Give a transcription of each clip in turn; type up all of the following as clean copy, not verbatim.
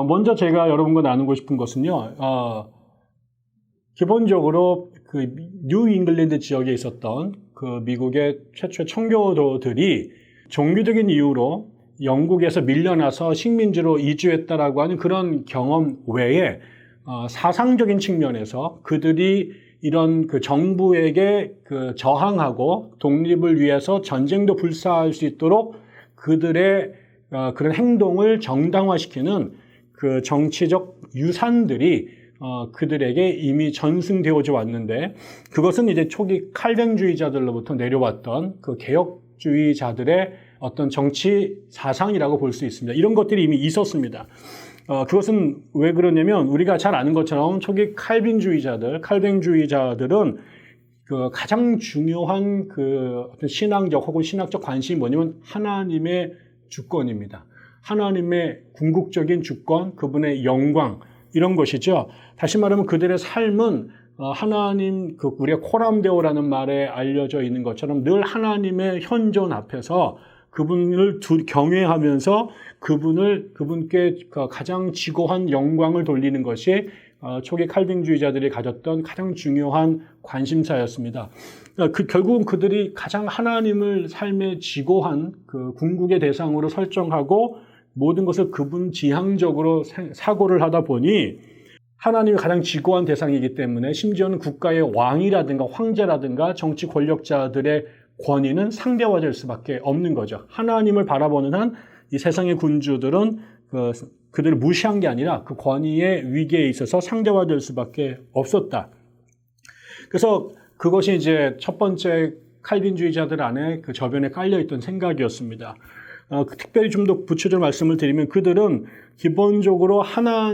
먼저 제가 여러분과 나누고 싶은 것은요, 기본적으로 그 뉴 잉글랜드 지역에 있었던 그 미국의 최초의 청교도들이 종교적인 이유로 영국에서 밀려나서 식민지로 이주했다라고 하는 그런 경험 외에 사상적인 측면에서 그들이 이런 그 정부에게 그 저항하고 독립을 위해서 전쟁도 불사할 수 있도록 그들의 그런 행동을 정당화시키는 그 정치적 유산들이 그들에게 이미 전승되어져 왔는데, 그것은 이제 초기 칼뱅주의자들로부터 내려왔던 그 개혁주의자들의 어떤 정치 사상이라고 볼 수 있습니다. 이런 것들이 이미 있었습니다. 그것은 왜 그러냐면 우리가 잘 아는 것처럼 초기 칼뱅주의자들은 그 가장 중요한 그 어떤 신앙적 혹은 신학적 관심이 뭐냐면 하나님의 주권입니다. 하나님의 궁극적인 주권, 그분의 영광, 이런 것이죠. 다시 말하면 그들의 삶은 하나님, 우리가 코람데오라는 말에 알려져 있는 것처럼 늘 하나님의 현존 앞에서 그분을 경외하면서 그분께 가장 지고한 영광을 돌리는 것이 초기 칼뱅주의자들이 가졌던 가장 중요한 관심사였습니다. 결국은 그들이 가장 하나님을 삶에 지고한 그 궁극의 대상으로 설정하고 모든 것을 그분 지향적으로 사고를 하다 보니 하나님이 가장 지고한 대상이기 때문에 심지어는 국가의 왕이라든가 황제라든가 정치 권력자들의 권위는 상대화될 수밖에 없는 거죠. 하나님을 바라보는 한 이 세상의 군주들은 그들을 무시한 게 아니라 그 권위의 위계에 있어서 상대화될 수밖에 없었다. 그래서 그것이 이제 첫 번째 칼빈주의자들 안에 그 저변에 깔려있던 생각이었습니다. 특별히 좀 더 구체적으로 말씀을 드리면 그들은 기본적으로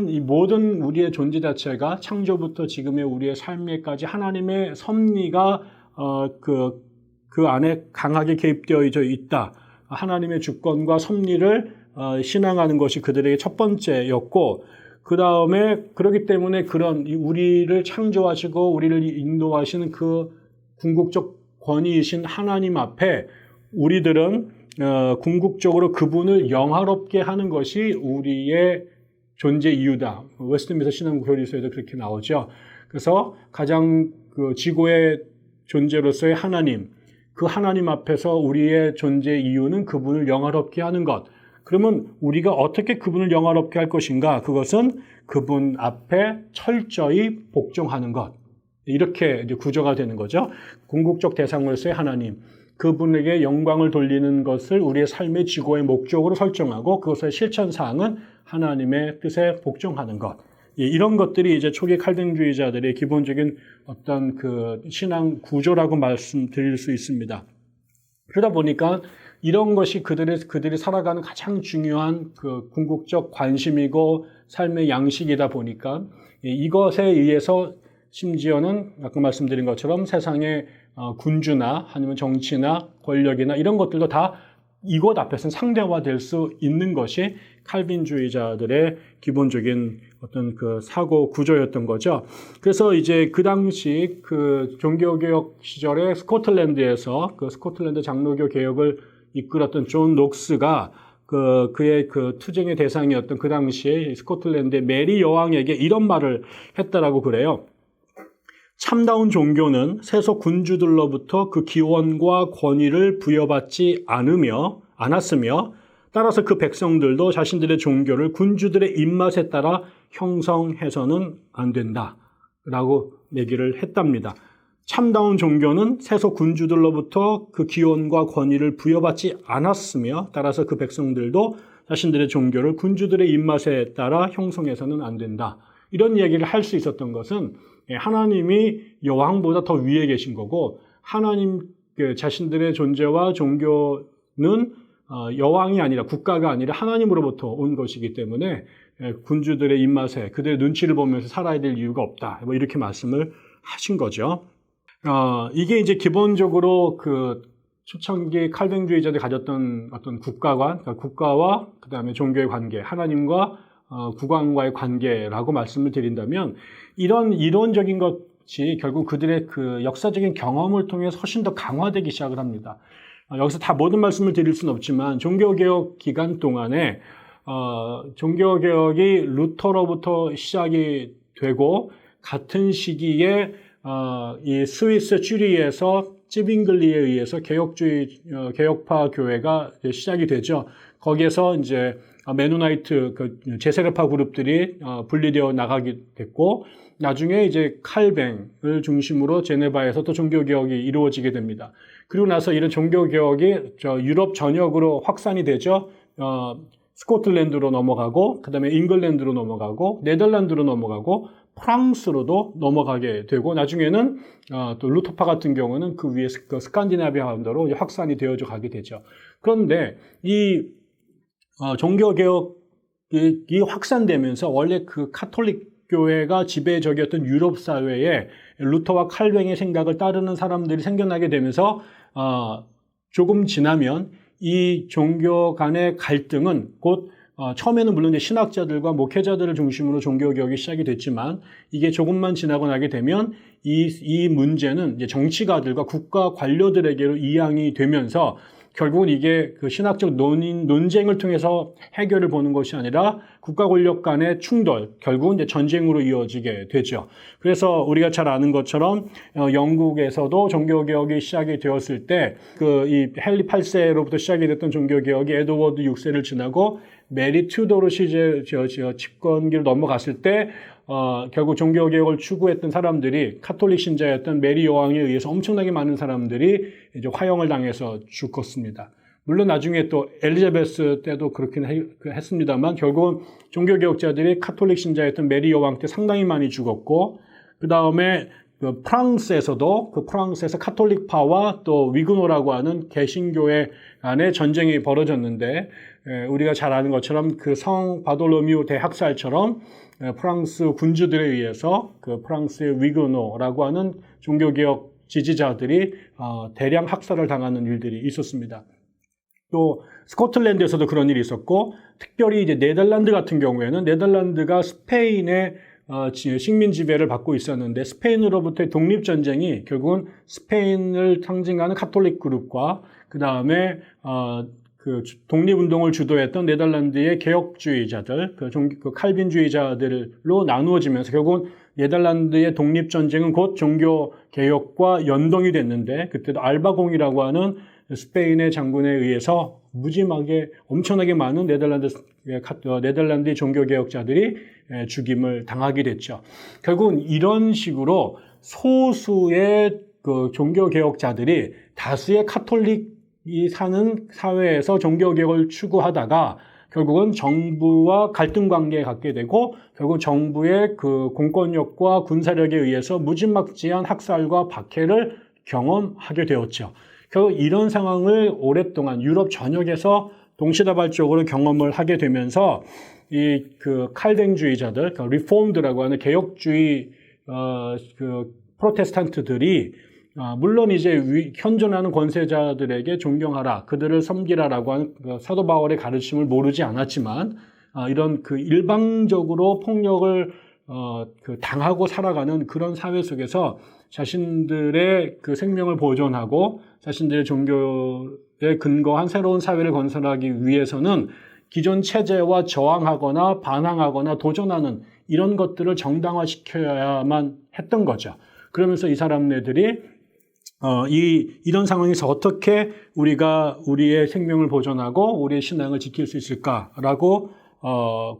이 모든 우리의 존재 자체가 창조부터 지금의 우리의 삶에까지 하나님의 섭리가 그 안에 강하게 개입되어 있다. 하나님의 주권과 섭리를 신앙하는 것이 그들에게 첫 번째였고, 그 다음에 그렇기 때문에 그런 우리를 창조하시고 우리를 인도하시는 그 궁극적 권위이신 하나님 앞에 우리들은 궁극적으로 그분을 영화롭게 하는 것이 우리의 존재 이유다. 웨스트민스터 신앙교리서에도 그렇게 나오죠. 그래서 가장 그 지고의 존재로서의 하나님, 그 하나님 앞에서 우리의 존재 이유는 그분을 영화롭게 하는 것. 그러면 우리가 어떻게 그분을 영화롭게 할 것인가? 그것은 그분 앞에 철저히 복종하는 것. 이렇게 이제 구조가 되는 거죠. 궁극적 대상으로서의 하나님, 그분에게 영광을 돌리는 것을 우리의 삶의 지고의 목적으로 설정하고 그것의 실천 사항은 하나님의 뜻에 복종하는 것. 이런 것들이 이제 초기 칼뱅주의자들의 기본적인 어떤 그 신앙 구조라고 말씀드릴 수 있습니다. 그러다 보니까 이런 것이 그들이 살아가는 가장 중요한 그 궁극적 관심이고 삶의 양식이다 보니까 이것에 의해서 심지어는 아까 말씀드린 것처럼 세상의 군주나 아니면 정치나 권력이나 이런 것들도 다 이것 앞에서는 상대화될 수 있는 것이 칼빈주의자들의 기본적인 어떤 그 사고 구조였던 거죠. 그래서 이제 그 당시 그 종교개혁 시절에 스코틀랜드에서 그 스코틀랜드 장로교 개혁을 이끌었던 존 녹스가 그의 그 투쟁의 대상이었던 그 당시에 스코틀랜드의 메리 여왕에게 이런 말을 했다라고 그래요. 참다운 종교는 세속 군주들로부터 그 기원과 권위를 부여받지 않았으며 따라서 그 백성들도 자신들의 종교를 군주들의 입맛에 따라 형성해서는 안 된다라고 얘기를 했답니다. 참다운 종교는 세속 군주들로부터 그 기원과 권위를 부여받지 않았으며 따라서 그 백성들도 자신들의 종교를 군주들의 입맛에 따라 형성해서는 안 된다. 이런 얘기를 할 수 있었던 것은 하나님이 여왕보다 더 위에 계신 거고 하나님 자신들의 존재와 종교는 여왕이 아니라 국가가 아니라 하나님으로부터 온 것이기 때문에 군주들의 입맛에 그들의 눈치를 보면서 살아야 될 이유가 없다. 뭐 이렇게 말씀을 하신 거죠. 이게 이제 기본적으로 그 초창기 칼뱅주의자들이 가졌던 어떤 국가관, 그러니까 국가와 그 다음에 종교의 관계, 하나님과 국왕과의 관계라고 말씀을 드린다면 이런 이론적인 것이 결국 그들의 그 역사적인 경험을 통해서 훨씬 더 강화되기 시작을 합니다. 여기서 다 모든 말씀을 드릴 수는 없지만 종교개혁 기간 동안에 종교개혁이 루터로부터 시작이 되고 같은 시기에 이 스위스 쭈리히에서 찌빙글리에 의해서 개혁파 교회가 시작이 되죠. 거기에서 이제 메노나이트 제세례파 그룹들이 분리되어 나가게 됐고, 나중에 이제 칼뱅을 중심으로 제네바에서 또 종교개혁이 이루어지게 됩니다. 그리고 나서 이런 종교개혁이 유럽 전역으로 확산이 되죠. 스코틀랜드로 넘어가고, 그 다음에 잉글랜드로 넘어가고, 네덜란드로 넘어가고, 프랑스로도 넘어가게 되고, 나중에는 또 루터파 같은 경우는 그 위에 스칸디나비아 반도로 확산이 되어져 가게 되죠. 그런데 이 종교개혁이 확산되면서 원래 그 카톨릭 교회가 지배적이었던 유럽 사회에 루터와 칼뱅의 생각을 따르는 사람들이 생겨나게 되면서 조금 지나면 이 종교 간의 갈등은 곧 처음에는 물론 이제 신학자들과 목회자들을 중심으로 종교개혁이 시작이 됐지만, 이게 조금만 지나고 나게 되면 이 문제는 이제 정치가들과 국가 관료들에게로 이양이 되면서 결국은 이게 그 신학적 논쟁을 통해서 해결을 보는 것이 아니라 국가 권력 간의 충돌, 결국은 이제 전쟁으로 이어지게 되죠. 그래서 우리가 잘 아는 것처럼 영국에서도 종교개혁이 시작이 되었을 때 이 헨리 8세로부터 시작이 됐던 종교개혁이 에드워드 6세를 지나고 메리 튜도르 시제 집권기로 넘어갔을 때 결국 종교개혁을 추구했던 사람들이 카톨릭 신자였던 메리 여왕에 의해서 엄청나게 많은 사람들이 이제 화형을 당해서 죽었습니다. 물론 나중에 또 엘리자베스 때도 그렇긴 했습니다만, 결국은 종교개혁자들이 카톨릭 신자였던 메리 여왕 때 상당히 많이 죽었고, 그 다음에 프랑스에서도 프랑스에서 카톨릭파와 또 위그노라고 하는 개신교회 간의 전쟁이 벌어졌는데, 우리가 잘 아는 것처럼 그 성 바돌로뮤 대학살처럼 프랑스 군주들에 의해서 그 프랑스의 위그노라고 하는 종교개혁 지지자들이 대량 학살을 당하는 일들이 있었습니다. 또 스코틀랜드에서도 그런 일이 있었고, 특별히 이제 네덜란드 같은 경우에는 네덜란드가 스페인의 식민 지배를 받고 있었는데, 스페인으로부터의 독립전쟁이 결국은 스페인을 상징하는 카톨릭 그룹과 그 다음에 그 독립운동을 주도했던 네덜란드의 개혁주의자들, 그 칼빈주의자들로 나누어지면서 결국은 네덜란드의 독립전쟁은 곧 종교개혁과 연동이 됐는데, 그때도 알바공이라고 하는 스페인의 장군에 의해서 무지막에 엄청나게 많은 네덜란드의 종교개혁자들이 죽임을 당하게 됐죠. 결국은 이런 식으로 소수의 그 종교개혁자들이 다수의 카톨릭이 사는 사회에서 종교개혁을 추구하다가 결국은 정부와 갈등 관계에 갖게 되고, 결국 정부의 그 공권력과 군사력에 의해서 무지막지한 학살과 박해를 경험하게 되었죠. 결국 이런 상황을 오랫동안 유럽 전역에서 동시다발적으로 경험을 하게 되면서 이 그 칼뱅주의자들, 그 리폼드라고 하는 개혁주의 그 프로테스탄트들이 물론 이제 현존하는 권세자들에게 존경하라, 그들을 섬기라라고 하는 사도 바울의 가르침을 모르지 않았지만, 이런 그 일방적으로 폭력을 당하고 살아가는 그런 사회 속에서 자신들의 그 생명을 보존하고 자신들의 종교에 근거한 새로운 사회를 건설하기 위해서는 기존 체제와 저항하거나 반항하거나 도전하는 이런 것들을 정당화시켜야만 했던 거죠. 그러면서 이 사람네들이 이런 상황에서 어떻게 우리가 우리의 생명을 보존하고 우리의 신앙을 지킬 수 있을까라고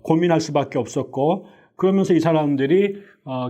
고민할 수밖에 없었고, 그러면서 이 사람들이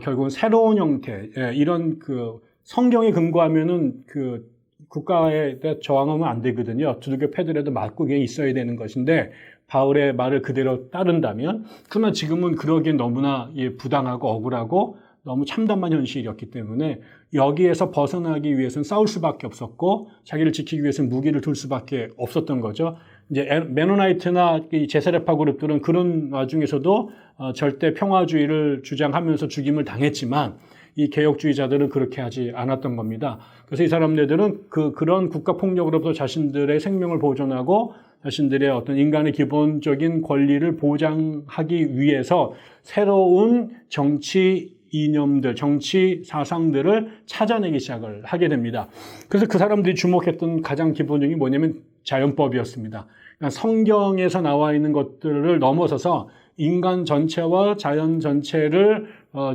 결국은 새로운 형태, 이런 그 성경에 근거하면은 그 국가에 저항하면 안 되거든요. 두들겨 패더라도 맞고 그게 있어야 되는 것인데, 바울의 말을 그대로 따른다면, 그러나 지금은 그러기엔 너무나 부당하고 억울하고 너무 참담한 현실이었기 때문에 여기에서 벗어나기 위해서는 싸울 수밖에 없었고, 자기를 지키기 위해서는 무기를 들 수밖에 없었던 거죠. 이제 메노나이트나 제세례파 그룹들은 그런 와중에서도 절대 평화주의를 주장하면서 죽임을 당했지만, 이 개혁주의자들은 그렇게 하지 않았던 겁니다. 그래서 이 사람들은 그런 국가 폭력으로부터 자신들의 생명을 보존하고 자신들의 어떤 인간의 기본적인 권리를 보장하기 위해서 새로운 정치 이념들, 정치 사상들을 찾아내기 시작을 하게 됩니다. 그래서 그 사람들이 주목했던 가장 기본적인 게 뭐냐면 자연법이었습니다. 그러니까 성경에서 나와 있는 것들을 넘어서서 인간 전체와 자연 전체를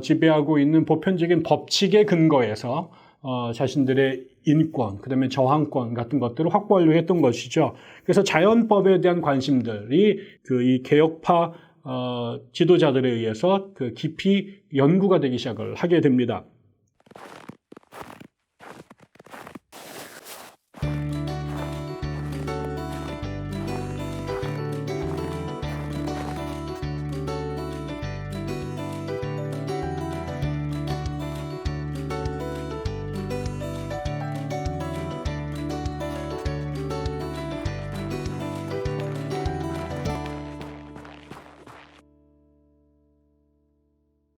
지배하고 있는 보편적인 법칙에 근거해서 자신들의 인권, 그다음에 저항권 같은 것들을 확보하려고 했던 것이죠. 그래서 자연법에 대한 관심들이 이 개혁파 지도자들에 의해서 깊이 연구가 되기 시작을 하게 됩니다.